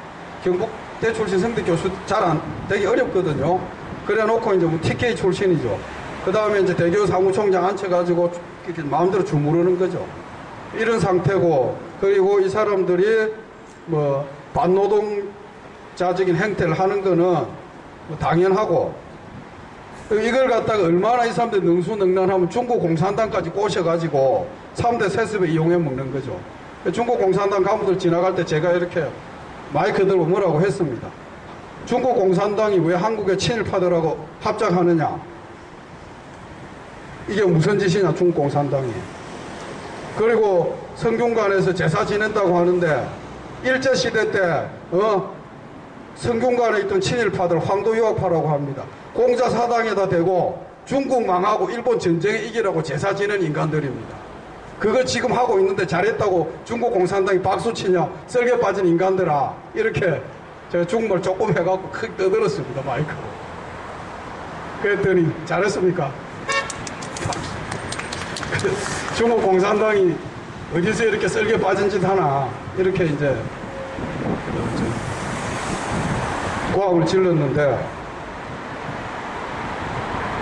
경북대 출신 성대 교수 잘 안 되기 어렵거든요. 그래 놓고 이제 뭐 TK 출신이죠. 그 다음에 이제 대교 사무총장 앉혀가지고 이렇게 마음대로 주무르는 거죠. 이런 상태고, 그리고 이 사람들이 뭐 반노동자적인 행태를 하는 거는 뭐 당연하고, 이걸 갖다가 얼마나 이 사람들이 능수능란하면 중국 공산당까지 꼬셔가지고 3대 세습에 이용해 먹는 거죠. 중국 공산당 가무들 지나갈 때 제가 이렇게 마이크 들고 뭐라고 했습니다. 중국 공산당이 왜 한국의 친일파들하고 합작하느냐? 이게 무슨 짓이냐, 중국 공산당이. 그리고 성균관에서 제사 지낸다고 하는데 일제시대 때 성균관에 있던 친일파들 황도유학파라고 합니다. 공자사당에다 대고 중국 망하고 일본 전쟁에 이기라고 제사 지낸 인간들입니다. 그거 지금 하고 있는데 잘했다고 중국 공산당이 박수치냐, 썰개 빠진 인간들아, 이렇게 제가 중국말 조금 해갖고 크게 떠들었습니다, 마이크로. 그랬더니 잘했습니까? 중국 공산당이 어디서 이렇게 썰개 빠진 짓 하나, 이렇게 이제 고함을 질렀는데,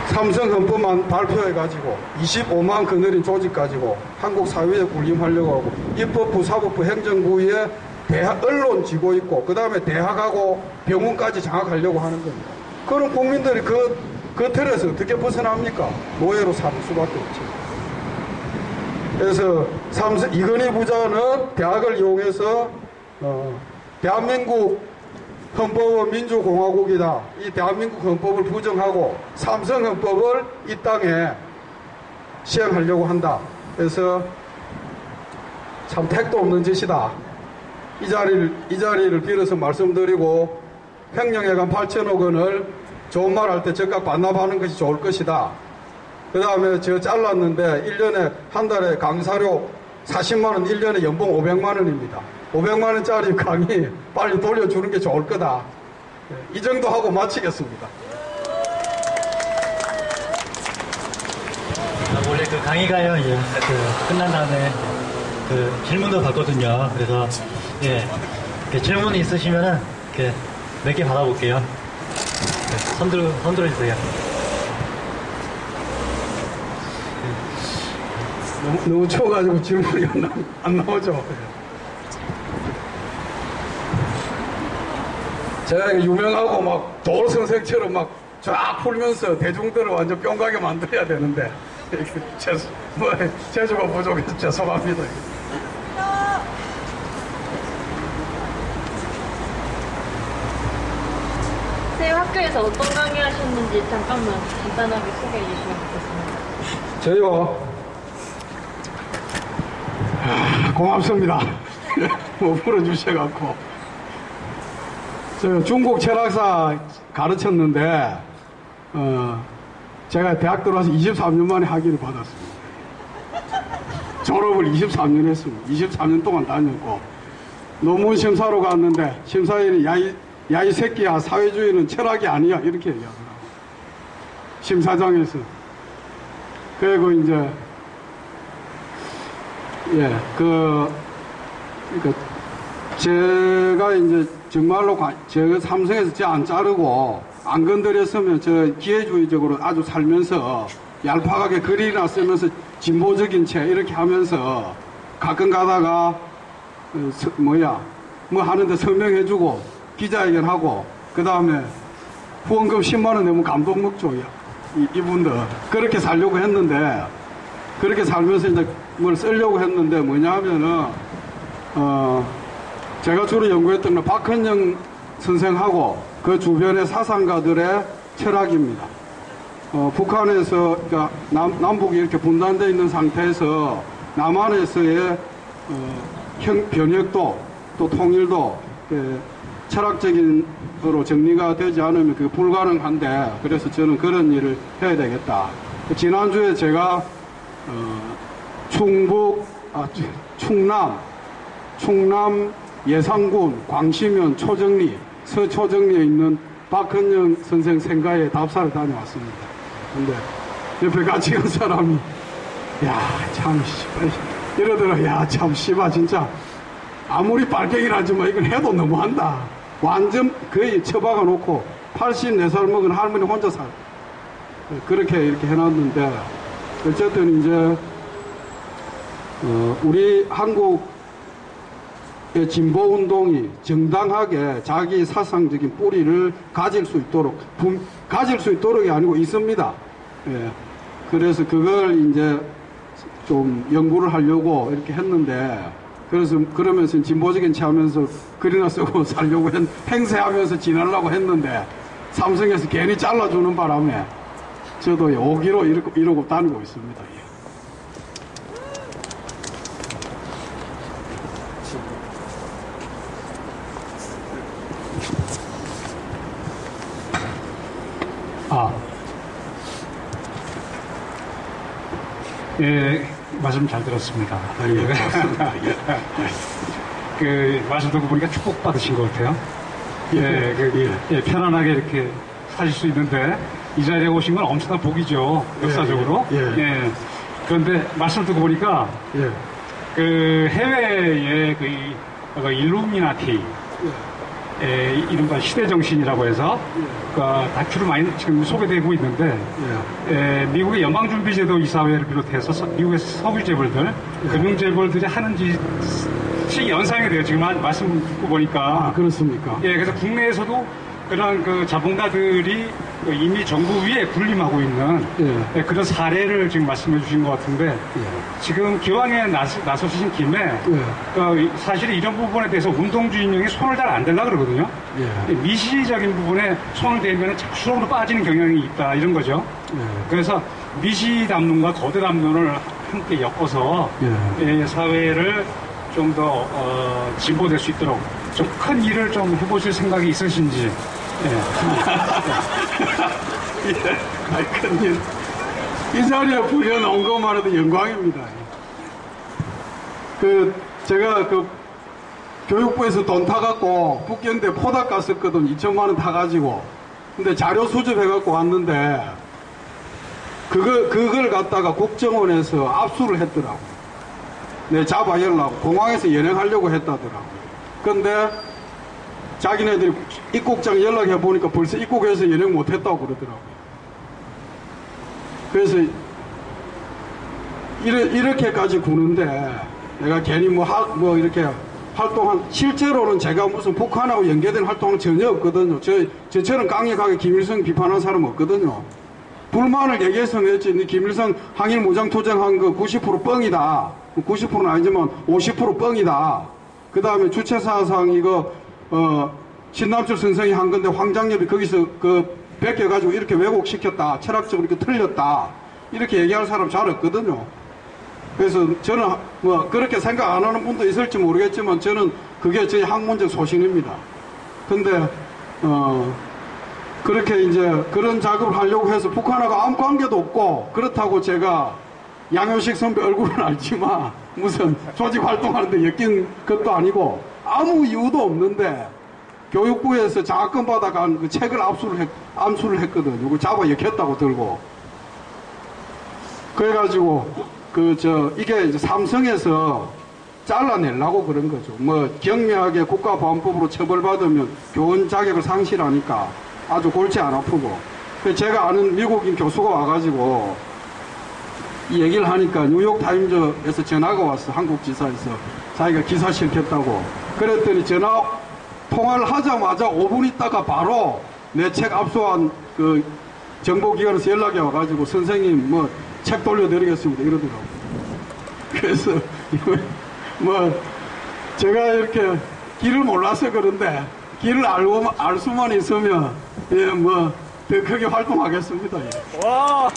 삼성 헌법만 발표해가지고 25만 거느린 조직 가지고 한국 사회에 군림하려고 하고, 입법부, 사법부, 행정부에 언론 쥐고 있고, 그 다음에 대학하고 병원까지 장악하려고 하는 겁니다. 그럼 국민들이 그 틀에서 어떻게 벗어납니까? 노예로 살 수밖에 없죠. 그래서 이건희 부자는 대학을 이용해서 대한민국 헌법은 민주공화국이다. 이 대한민국 헌법을 부정하고 삼성 헌법을 이 땅에 시행하려고 한다. 그래서 참 택도 없는 짓이다. 이 자리를 빌어서 말씀드리고, 횡령회관 8천억 원을 좋은 말 할 때 적각 반납하는 것이 좋을 것이다. 그 다음에 저 잘랐는데 1년에 한 달에 강사료 40만 원, 1년에 연봉 500만 원입니다. 500만 원짜리 강의 빨리 돌려주는 게 좋을 거다. 이 정도 하고 마치겠습니다. 원래 그 강의가요, 이제 끝난 다음에 질문도 받거든요. 그래서 질문이 있으시면은 몇 개 받아볼게요. 손 들어주세요. 너무 추워가지고 질문이 안 나오죠. 제가 유명하고 막 돌선생처럼 막 쫙 풀면서 대중들을 완전 뿅가게 만들어야 되는데 재주가 부족해서 죄송합니다. 선생님 학교에서 어떤 강의 하셨는지 잠깐만 간단하게 소개해 주시면 좋겠습니다. 저요? 고맙습니다. 뭐 풀어주셔갖고. 저 중국 철학사 가르쳤는데, 제가 대학 들어와서 23년 만에 학위를 받았습니다. 졸업을 23년 했습니다. 23년 동안 다녔고, 논문 심사로 갔는데, 심사위원이 야, 이 새끼야, 사회주의는 철학이 아니야. 이렇게 얘기하더라고요. 심사장에서. 그리고 이제, 제가 이제 정말로 제가 삼성에서 제 안 자르고 안 건드렸으면 저 기회주의적으로 아주 살면서 얄팍하게 글이나 쓰면서 진보적인 채 이렇게 하면서 가끔 가다가 뭐 하는데 설명해주고 기자회견하고 그 다음에 후원금 10만원 내면 감동 먹죠. 이분들 그렇게 살려고 했는데 그렇게 살면서 이제 뭘 쓰려고 했는데 뭐냐 하면은 제가 주로 연구했던 건 박헌영 선생하고 그 주변의 사상가들의 철학입니다. 북한에서 그러니까 남북이 이렇게 분단되어 있는 상태에서 남한에서의 변혁도 또 통일도 철학적인으로 정리가 되지 않으면 그게 불가능한데 그래서 저는 그런 일을 해야 되겠다. 지난주에 제가 충남 예산군 광시면 초정리 서초정리에 있는 박헌영 선생 생가에 답사를 다녀왔습니다. 근데 옆에 같이 간 사람이 참 이러더라. 참 씨발 진짜 아무리 빨갱이라지만 이건 해도 너무한다. 완전 거의 처박아 놓고 84살 먹은 할머니 혼자 살 그렇게 이렇게 해놨는데 어쨌든 이제 우리 한국의 진보운동이 정당하게 자기 사상적인 뿌리를 가질 수 있도록이 아니고 있습니다. 예. 그래서 그걸 이제 좀 연구를 하려고 이렇게 했는데 그러면서 진보적인 체 하면서 글이나 쓰고 살려고 행세하면서 지내려고 했는데 삼성에서 괜히 잘라주는 바람에 저도 오기로 이러고 다니고 있습니다. 예, 말씀 잘 들었습니다. 말씀 듣고 보니까 축복받으신 것 같아요. 편안하게 이렇게 사실 수 있는데, 이 자리에 오신 건 엄청난 복이죠. 역사적으로. 그런데 말씀 듣고 보니까, 해외의 일루미나티, 이른바 시대정신이라고 해서 다큐를 많이 지금 소개되고 있는데 미국의 연방준비제도 이사회를 비롯해서 미국의 석유재벌들, 금융재벌들이 하는 짓이 연상이 돼요. 지금 말씀 듣고 보니까. 그렇습니까? 그래서 국내에서도 그런 자본가들이 이미 정부 위에 군림하고 있는 그런 사례를 지금 말씀해 주신 것 같은데 지금 기왕에 나서신 김에 사실 이런 부분에 대해서 운동주의인형이 손을 잘 안 대려고 그러거든요. 미시적인 부분에 손을 대면 수렁으로 빠지는 경향이 있다 이런 거죠. 그래서 미시 담론과 거대 담론을 함께 엮어서 사회를 좀 더 진보될 수 있도록 좀 큰 일을 좀 해보실 생각이 있으신지. 큰일. 이 자리에 부려놓은 것만 해도 영광입니다. 제가 교육부에서 돈 타갖고 북경대 포닥 갔었거든. 2천만 원 타가지고. 근데 자료 수집해갖고 왔는데, 그걸 갖다가 국정원에서 압수를 했더라고. 내 잡아열라고. 공항에서 연행하려고 했다더라고. 근데, 자기네들이 입국장 연락해보니까 벌써 입국해서 연행 못했다고 그러더라고요. 그래서 이렇게까지 구는데 내가 괜히 이렇게 실제로는 제가 무슨 북한하고 연계된 활동은 전혀 없거든요. 저처럼 강력하게 김일성 비판한 사람 없거든요. 불만을 얘기해서 했지. 김일성 항일 무장투쟁한 거 90% 뻥이다. 90%는 아니지만 50% 뻥이다. 그 다음에 주체사상 이거 신남철 선생이 한 건데 황장엽이 거기서 베껴가지고 이렇게 왜곡시켰다. 철학적으로 이렇게 틀렸다. 이렇게 얘기할 사람 잘 없거든요. 그래서 저는 그렇게 생각 안 하는 분도 있을지 모르겠지만 저는 그게 저희 학문적 소신입니다. 근데 그렇게 이제 그런 작업을 하려고 해서 북한하고 아무 관계도 없고 그렇다고 제가 양효식 선배 얼굴은 알지만 무슨 조직 활동하는데 엮인 것도 아니고 아무 이유도 없는데 교육부에서 장학금 받아간 그 책을 암수를 했거든. 이거 잡아 엮였다고 들고. 그래가지고 이게 이제 삼성에서 잘라내려고 그런 거죠. 경미하게 국가보안법으로 처벌받으면 교원 자격을 상실하니까 아주 골치 안 아프고. 제가 아는 미국인 교수가 와가지고 이 얘기를 하니까 뉴욕타임즈에서 전화가 왔어. 한국 지사에서. 자기가 기사 실켰다고. 그랬더니 통화를 하자마자 5분 있다가 바로 내 책 압수한 정보기관에서 연락이 와가지고 선생님 책 돌려드리겠습니다 이러더라고. 그래서 제가 이렇게 길을 몰라서 그런데 길을 알 수만 있으면 더 크게 활동하겠습니다. 와.